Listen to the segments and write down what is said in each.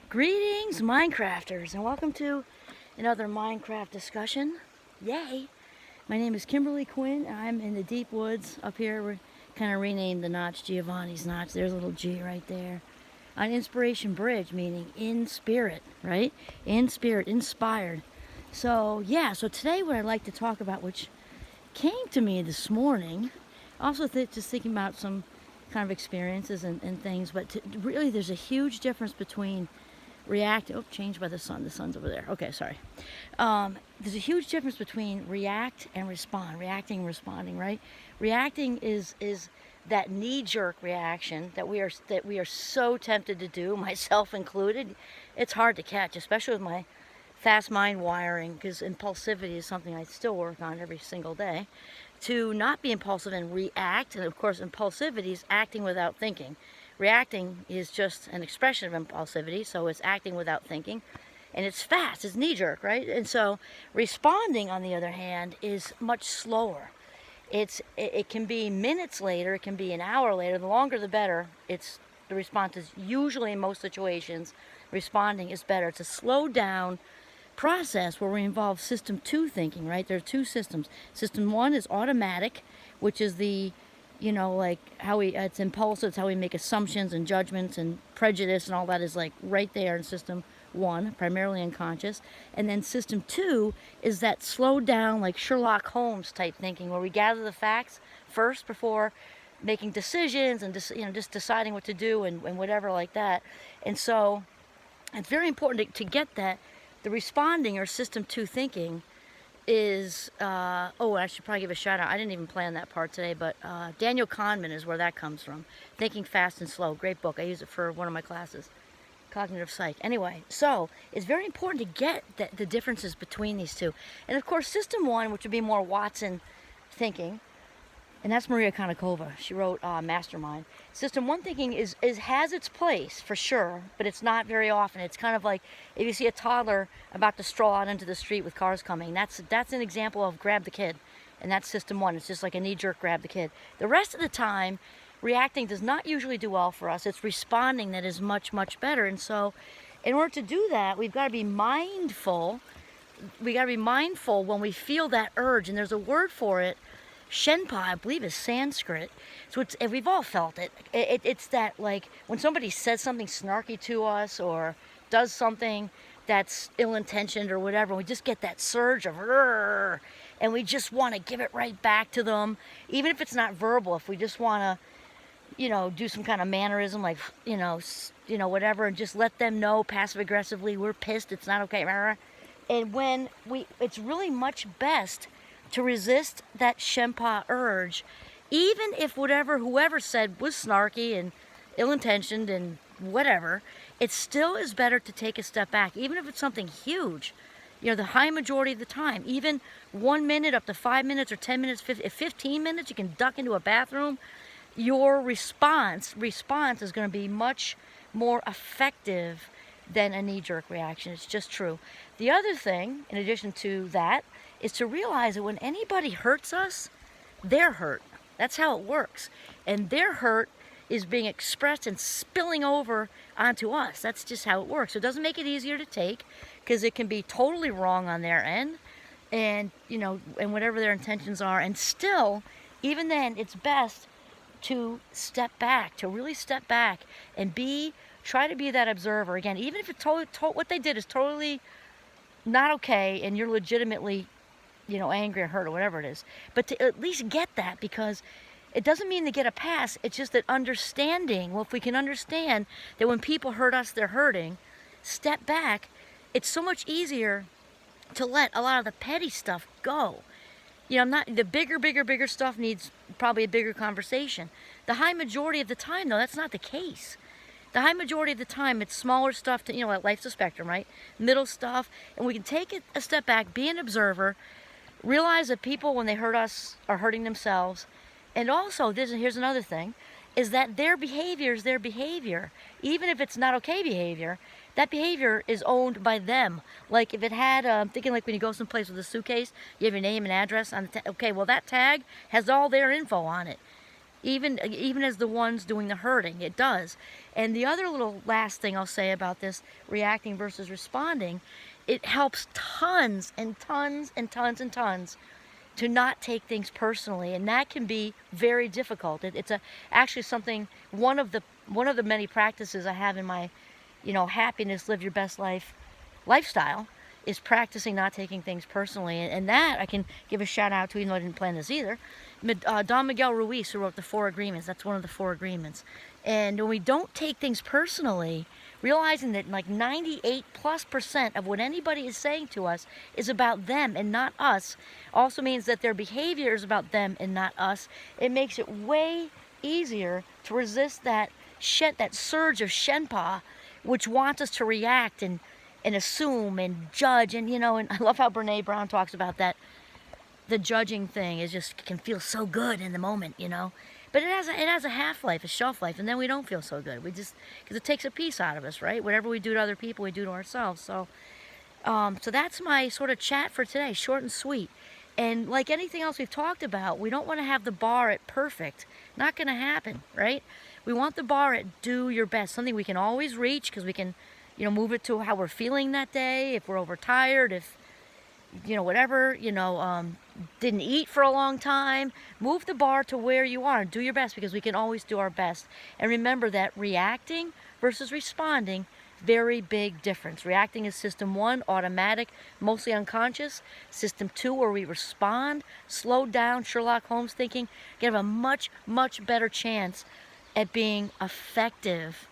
Greetings, Minecrafters, and welcome to another Minecraft discussion. Yay! My name is Kimberly Quinn, and I'm in the deep woods up here. We're kind of renamed the notch Giovanni's Notch. There's a little G right there. On Inspiration Bridge, meaning in spirit, right? In spirit, inspired. So today what I'd like to talk about, which came to me this morning, also just thinking about some kind of experiences and things, but really there's a huge difference between changed by the sun. The sun's over there. Okay, sorry. There's a huge difference between react and respond. Reacting and responding, right? Reacting is that knee-jerk reaction that we are so tempted to do, myself included. It's hard to catch, especially with my fast mind wiring, because impulsivity is something I still work on every single day. To not be impulsive and react, and of course impulsivity is acting without thinking. Reacting is just an expression of impulsivity, so it's acting without thinking. And it's fast, it's knee-jerk, right? And so responding, on the other hand, is much slower. It can be minutes later, it can be an hour later. The longer the better. The response is usually, in most situations, responding is better. It's a slowed down process where we involve system 2 thinking, right? There are two systems. System 1 is automatic, which is like how it's impulsive. It's how we make assumptions and judgments and prejudice and all that is like right there in system 1, primarily unconscious. And then system 2 is that slowed down, like Sherlock Holmes type thinking, where we gather the facts first before making decisions and just deciding what to do and whatever like that. And so it's very important to get that. The responding or system 2 thinking is, I should probably give a shout out. I didn't even plan that part today, but Daniel Kahneman is where that comes from. Thinking Fast and Slow. Great book. I use it for one of my classes, Cognitive Psych. Anyway, so it's very important to get the differences between these two. And of course, System 1, which would be more Watson thinking, and that's Maria Konnikova. She wrote Mastermind. System 1 thinking has its place, for sure, but it's not very often. It's kind of like if you see a toddler about to stroll out into the street with cars coming. That's an example of grab the kid, and that's System 1. It's just like a knee-jerk grab the kid. The rest of the time, reacting does not usually do well for us. It's responding that is much, much better. And so in order to do that, we've got to be mindful. We got to be mindful when we feel that urge, and there's a word for it. Shenpa, I believe, is Sanskrit. So we've all felt it. It's that, like, when somebody says something snarky to us or does something that's ill-intentioned or whatever, we just get that surge of "Rrr," and we just want to give it right back to them, even if it's not verbal. If we just want to, do some kind of mannerism, like, whatever, and just let them know passive-aggressively, we're pissed, it's not okay. And it's really much best to resist that Shenpa urge, even if whoever said was snarky and ill-intentioned and whatever, it still is better to take a step back, even if it's something huge. The high majority of the time, even 1 minute up to 5 minutes or 10 minutes, 15 minutes, you can duck into a bathroom. Your response is going to be much more effective than a knee-jerk reaction. It's just true. The other thing, in addition to that, is to realize that when anybody hurts us, they're hurt. That's how it works. And their hurt is being expressed and spilling over onto us. That's just how it works. So it doesn't make it easier to take, because it can be totally wrong on their end, and and whatever their intentions are. And still, even then, it's best to step back, to really step back and try to be that observer. Again, even if what they did is totally not okay and you're legitimately angry or hurt or whatever it is, but to at least get that, because it doesn't mean to get a pass. It's just that understanding, if we can understand that when people hurt us, they're hurting, step back, it's so much easier to let a lot of the petty stuff go. The bigger stuff needs probably a bigger conversation. The high majority of the time, though, that's not the case. The high majority of the time, it's smaller stuff like life's a spectrum, right? Middle stuff, and we can take it a step back, be an observer, realize that people, when they hurt us, are hurting themselves. And also, here's another thing, is that their behavior is their behavior. Even if it's not okay behavior, that behavior is owned by them. Like if it had, I'm thinking like when you go someplace with a suitcase, you have your name and address on the okay, well that tag has all their info on it. even as the ones doing the hurting. It does. And the other little last thing I'll say about this reacting versus responding, it helps tons and tons and tons and tons to not take things personally, and that can be very difficult. It's actually something, one of the many practices I have in my, happiness, live your best life lifestyle, is practicing not taking things personally. And that I can give a shout out to, even though I didn't plan this either. Don Miguel Ruiz, who wrote the 4 Agreements. That's one of the 4 Agreements. And when we don't take things personally, realizing that like 98+% of what anybody is saying to us is about them and not us, also means that their behavior is about them and not us. It makes it way easier to resist that surge of Shenpa, which wants us to react and assume and judge. And and I love how Brene Brown talks about that. The judging thing is just can feel so good in the moment, but it has a half-life, a shelf life, and then we don't feel so good. We just, because it takes a piece out of us, right? Whatever we do to other people, we do to ourselves. So so that's my sort of chat for today, short and sweet. And like anything else we've talked about, we don't want to have the bar at perfect. Not going to happen, right? We want the bar at do your best, something we can always reach, because we can move it to how we're feeling that day, if we're overtired, if whatever, didn't eat for a long time. Move the bar to where you are and do your best, because we can always do our best. And remember that reacting versus responding, very big difference. Reacting is system 1, automatic, mostly unconscious. System 2, where we respond, slowed down, Sherlock Holmes thinking, give a much, much better chance at being effective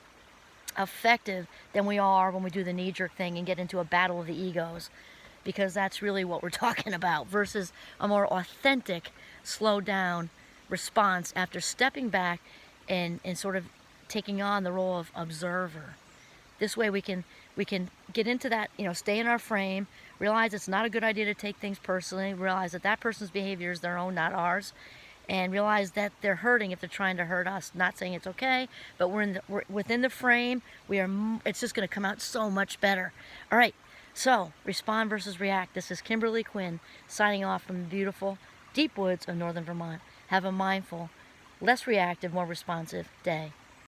than we are when we do the knee-jerk thing and get into a battle of the egos, because that's really what we're talking about, versus a more authentic, slowed down response after stepping back and sort of taking on the role of observer. This way we can get into that, stay in our frame, realize it's not a good idea to take things personally, realize that person's behavior is their own, not ours, and realize that they're hurting if they're trying to hurt us. Not saying it's okay, but we're within the frame. It's just going to come out so much better. All right, so respond versus react. This is Kimberly Quinn signing off from the beautiful deep woods of northern Vermont. Have a mindful, less reactive, more responsive day.